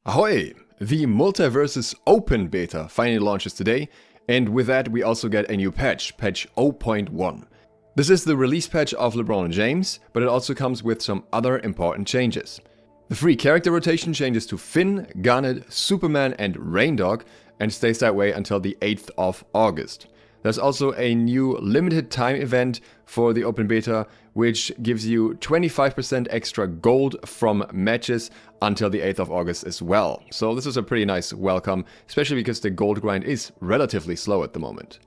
Ahoy! The Multiversus Open Beta finally launches today, and with that we also get a new patch, Patch 0.1. This is the release patch of LeBron and James, but it also comes with some other important changes. The free character rotation changes to Finn, Garnet, Superman and Raindog, and stays that way until the 8th of August. There's also a new limited time event for the open beta, which gives you 25% extra gold from matches until the 8th of August as well. So this is a pretty nice welcome, especially because the gold grind is relatively slow at the moment.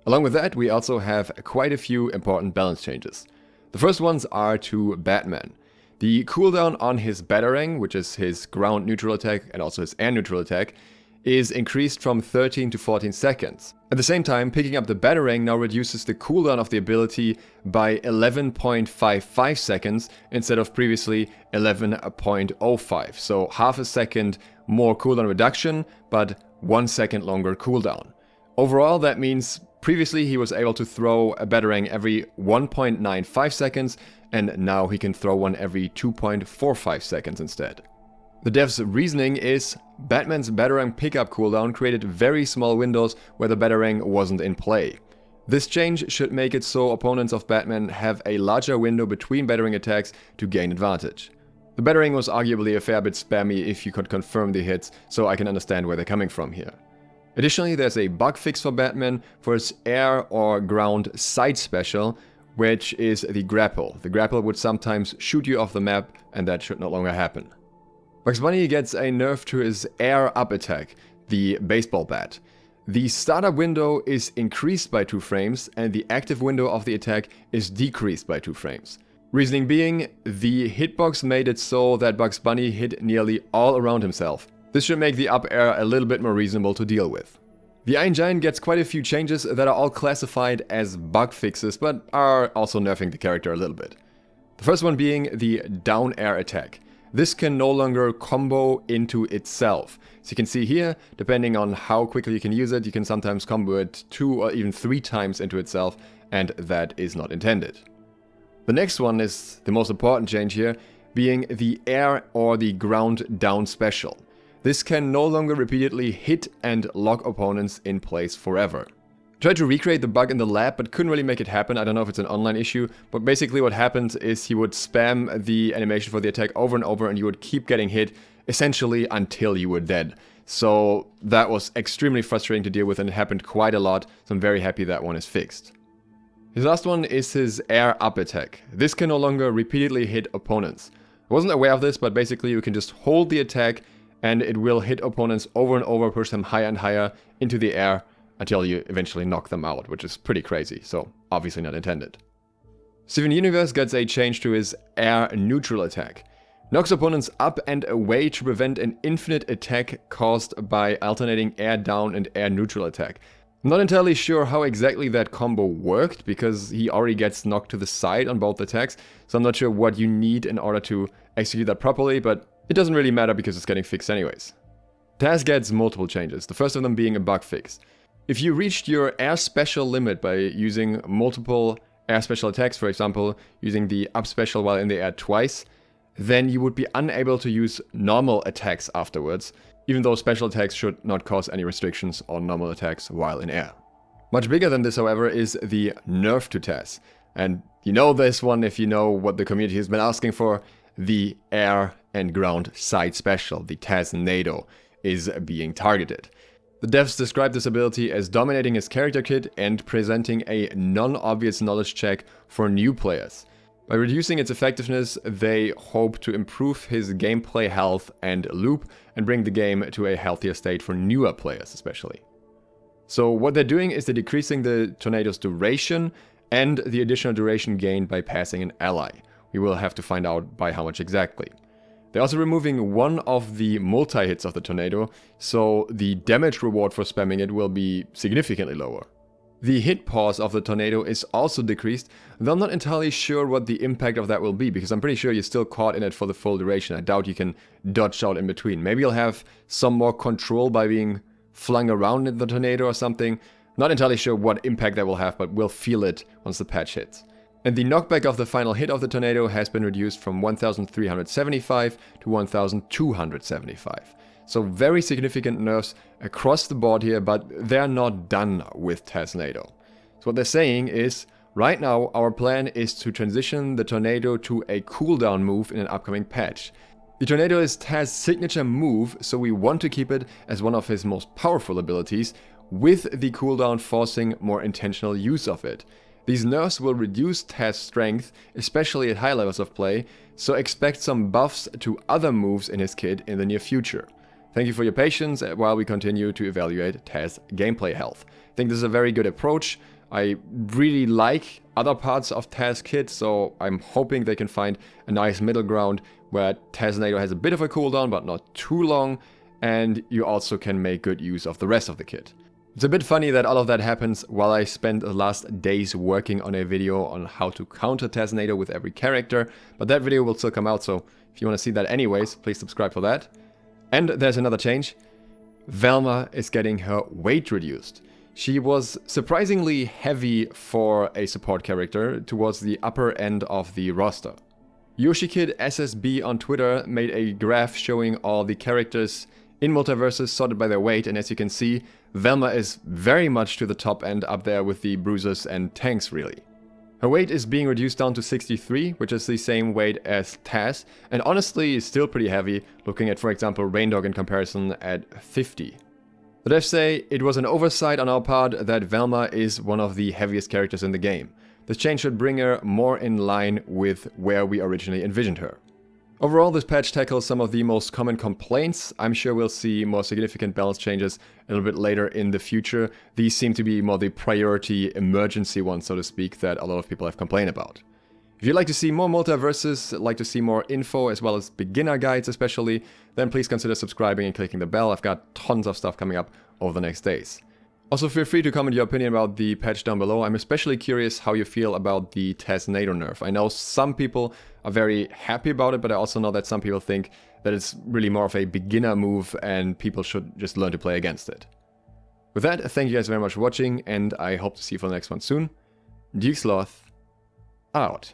Along with that, we also have quite a few important balance changes. The first ones are to Batman. The cooldown on his Batarang, which is his ground neutral attack and also his air neutral attack, is increased from 13 to 14 seconds. At the same time, picking up the Batarang now reduces the cooldown of the ability by 11.55 seconds instead of previously 11.05. So half a second more cooldown reduction, but 1 second longer cooldown. Overall, that means previously he was able to throw a Batarang every 1.95 seconds, and now he can throw one every 2.45 seconds instead. The dev's reasoning is Batman's Batarang pickup cooldown created very small windows where the Batarang wasn't in play. This change should make it so opponents of Batman have a larger window between Batarang attacks to gain advantage. The Batarang was arguably a fair bit spammy if you could confirm the hits, so I can understand where they're coming from here. Additionally, there's a bug fix for Batman for his air or ground side special, which is the grapple. The grapple would sometimes shoot you off the map, and that should no longer happen. Bugs Bunny gets a nerf to his air up attack, the baseball bat. The startup window is increased by 2 frames and the active window of the attack is decreased by 2 frames. Reasoning being, the hitbox made it so that Bugs Bunny hit nearly all around himself. This should make the up air a little bit more reasonable to deal with. The Iron Giant gets quite a few changes that are all classified as bug fixes, but are also nerfing the character a little bit. The first one being the down air attack. This can no longer combo into itself. So you can see here, depending on how quickly you can use it, you can sometimes combo it 2 or even 3 times into itself, and that is not intended. The next one is the most important change here, being the air or the ground down special. This can no longer repeatedly hit and lock opponents in place forever. Tried to recreate the bug in the lab, but couldn't really make it happen. I don't know if it's an online issue, but basically what happened is he would spam the animation for the attack over and over and you would keep getting hit, essentially until you were dead. So that was extremely frustrating to deal with and it happened quite a lot, so I'm very happy that one is fixed. His last one is his air up attack. This can no longer repeatedly hit opponents. I wasn't aware of this, but basically you can just hold the attack and it will hit opponents over and over, push them higher and higher into the air, until you eventually knock them out, which is pretty crazy, so obviously not intended. Steven Universe gets a change to his air neutral attack. Knocks opponents up and away to prevent an infinite attack caused by alternating air down and air neutral attack. I'm not entirely sure how exactly that combo worked, because he already gets knocked to the side on both attacks, so I'm not sure what you need in order to execute that properly, but it doesn't really matter because it's getting fixed anyways. Taz gets multiple changes, the first of them being a bug fix. If you reached your air special limit by using multiple air special attacks, for example, using the up special while in the air twice, then you would be unable to use normal attacks afterwards, even though special attacks should not cause any restrictions on normal attacks while in air. Much bigger than this, however, is the nerf to Taz. And you know this one if you know what the community has been asking for. The air and ground side special, the Taz and Nado, is being targeted. The devs describe this ability as dominating his character kit and presenting a non-obvious knowledge check for new players. By reducing its effectiveness, they hope to improve his gameplay health and loop and bring the game to a healthier state for newer players especially. So what they're doing is they're decreasing the tornado's duration and the additional duration gained by passing an ally. We will have to find out by how much exactly. They're also removing one of the multi-hits of the tornado, so the damage reward for spamming it will be significantly lower. The hit pause of the tornado is also decreased, though I'm not entirely sure what the impact of that will be, because I'm pretty sure you're still caught in it for the full duration. I doubt you can dodge out in between. Maybe you'll have some more control by being flung around in the tornado or something. Not entirely sure what impact that will have, but we'll feel it once the patch hits. And the knockback of the final hit of the tornado has been reduced from 1375 to 1275. So very significant nerfs across the board here, but they're not done with Taz Nado. So what they're saying is, right now our plan is to transition the tornado to a cooldown move in an upcoming patch. The tornado is Taz's signature move, so we want to keep it as one of his most powerful abilities, with the cooldown forcing more intentional use of it. These nerfs will reduce Taz's strength, especially at high levels of play, so expect some buffs to other moves in his kit in the near future. Thank you for your patience while we continue to evaluate Taz's gameplay health. I think this is a very good approach. I really like other parts of Taz's kit, so I'm hoping they can find a nice middle ground where Taz Nado has a bit of a cooldown but not too long, and you also can make good use of the rest of the kit. It's a bit funny that all of that happens while I spent the last days working on a video on how to counter Taz Nado with every character, but that video will still come out, so if you want to see that anyways, please subscribe for that. And there's another change. Velma is getting her weight reduced. She was surprisingly heavy for a support character towards the upper end of the roster. YoshiKid SSB on Twitter made a graph showing all the characters in Multiversus sorted by their weight, and as you can see, Velma is very much to the top end, up there with the bruisers and tanks really. Her weight is being reduced down to 63, which is the same weight as Taz, and honestly is still pretty heavy, looking at for example Raindog in comparison at 50. The devs say it was an oversight on our part that Velma is one of the heaviest characters in the game. This change should bring her more in line with where we originally envisioned her. Overall, this patch tackles some of the most common complaints. I'm sure we'll see more significant balance changes a little bit later in the future. These seem to be more the priority emergency ones, so to speak, that a lot of people have complained about. If you'd like to see more Multiversus, like to see more info as well as beginner guides especially, then please consider subscribing and clicking the bell. I've got tons of stuff coming up over the next days. Also, feel free to comment your opinion about the patch down below. I'm especially curious how you feel about the Taz Nado nerf. I know some people are very happy about it, but I also know that some people think that it's really more of a beginner move and people should just learn to play against it. With that, thank you guys very much for watching, and I hope to see you for the next one soon. SLOTH out.